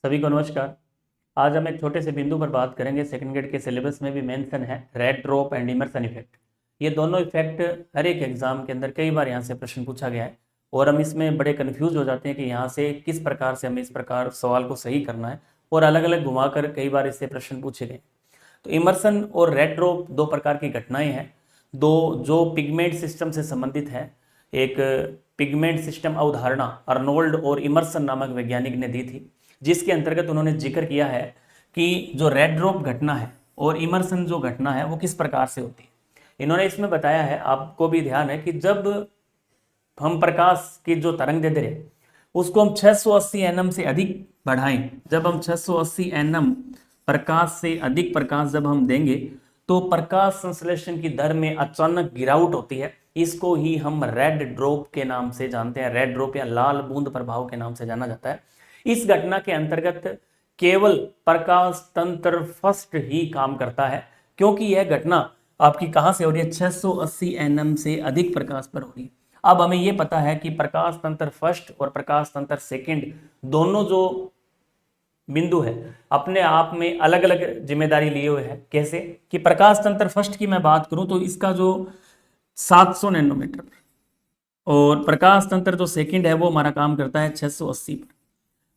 सभी को नमस्कार। आज हम एक छोटे से बिंदु पर बात करेंगे। सेकंड ग्रेड के सिलेबस में भी मेंशन है red drop and Emerson effect. ये दोनों इफेक्ट हर एक एग्जाम के अंदर कई बार यहाँ से प्रश्न पूछा गया है और हम इसमें बड़े कंफ्यूज हो जाते हैं कि यहाँ से किस प्रकार से हमें इस प्रकार सवाल को सही करना है और अलग अलग घुमाकर कई बार इससे प्रश्न पूछे गए। तो इमर्सन और रेड ड्रॉप दो प्रकार की घटनाएं हैं, दो जो पिगमेंट सिस्टम से संबंधित है। एक पिगमेंट सिस्टम अवधारणा अर्नोल्ड और इमर्सन नामक वैज्ञानिक ने दी थी, जिसके अंतर्गत उन्होंने जिक्र किया है कि जो रेड ड्रॉप घटना है और इमर्सन जो घटना है वो किस प्रकार से होती है। इन्होंने इसमें बताया है, आपको भी ध्यान है, कि जब हम प्रकाश की जो तरंग दे रहे उसको हम 680 एनएम से अधिक बढ़ाएं, जब हम 680 एनएम प्रकाश से अधिक प्रकाश जब हम देंगे तो प्रकाश संश्लेषण की दर में अचानक गिरावट होती है। इसको ही हम रेड ड्रॉप के नाम से जानते हैं, रेड ड्रॉप या लाल बूंद प्रभाव के नाम से जाना जाता है। इस घटना के अंतर्गत केवल प्रकाश तंत्र फर्स्ट ही काम करता है, क्योंकि यह घटना आपकी कहां से हो रही है, 680 एनएम से अधिक प्रकाश पर हो रही है। अब हमें यह पता है कि प्रकाश तंत्र फर्स्ट और प्रकाश तंत्र सेकंड दोनों जो बिंदु है अपने आप में अलग अलग जिम्मेदारी लिए हुए हैं। कैसे कि प्रकाश तंत्र फर्स्ट की मैं बात करूं तो इसका जो 700 नैनोमीटर और प्रकाश तंत्र जो सेकंड है वो हमारा काम करता है 680 पर।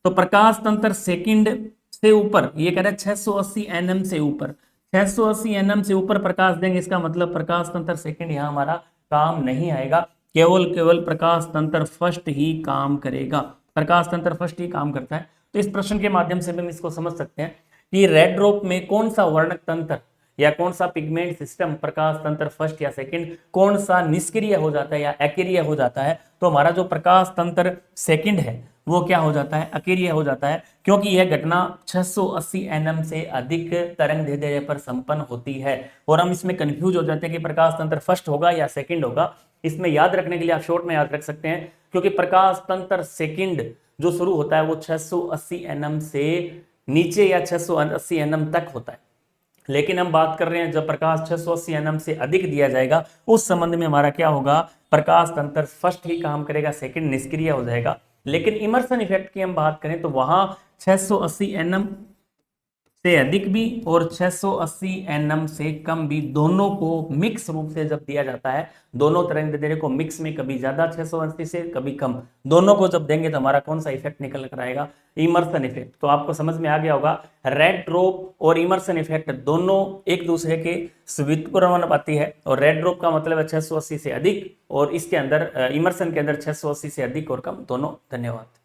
तो प्रकाश तंत्र सेकंड से ऊपर, ये कह रहा है 680 एनएम से ऊपर, 680 एनएम से ऊपर प्रकाश देंगे, इसका मतलब प्रकाश तंत्र सेकंड यहां हमारा काम नहीं आएगा, केवल प्रकाश तंत्र फर्स्ट ही काम करेगा। प्रकाश तंत्र फर्स्ट ही काम करता है। तो इस प्रश्न के माध्यम से हम इसको समझ सकते हैं कि रेड ड्रॉप में कौन सा वर्णक तंत्र या कौन सा पिगमेंट सिस्टम प्रकाश तंत्र फर्स्ट या सेकंड कौन सा निष्क्रिय हो जाता है या अक्रिय हो जाता है। तो हमारा जो प्रकाश तंत्र सेकंड है वो क्या हो जाता है, अक्रिय हो जाता है, क्योंकि यह घटना 680 एनएम से अधिक तरंग दैर्ध्य पर संपन्न होती है। और हम इसमें कंफ्यूज हो जाते हैं कि प्रकाश तंत्र फर्स्ट होगा या सेकंड होगा। इसमें याद रखने के लिए आप शॉर्ट में याद रख सकते हैं, क्योंकि प्रकाश तंत्र सेकंड जो शुरू होता है वो 680 एनएम से नीचे या 680 एनएम तक होता है। लेकिन हम बात कर रहे हैं जब प्रकाश 680 एनएम से अधिक दिया जाएगा उस संबंध में हमारा क्या होगा, प्रकाश तंत्र फर्स्ट ही काम करेगा, सेकंड निष्क्रिय हो जाएगा। लेकिन इमर्सन इफेक्ट की हम बात करें तो वहां 680 एनएम से अधिक भी और 680 एनएम से कम भी, दोनों को मिक्स रूप से जब दिया जाता है, दोनों तरंग दैर्ध्य को मिक्स में, कभी ज्यादा 680 से कभी कम, दोनों को जब देंगे तो हमारा कौन सा इफेक्ट निकल कर आएगा, इमर्सन इफेक्ट। तो आपको समझ में आ गया होगा रेड ड्रॉप और इमर्सन इफेक्ट दोनों एक दूसरे के व्युत्क्रमानुपाती है। और रेड ड्रॉप का मतलब है 680 से अधिक और इसके अंदर इमर्सन के अंदर 680 से अधिक और कम दोनों। धन्यवाद।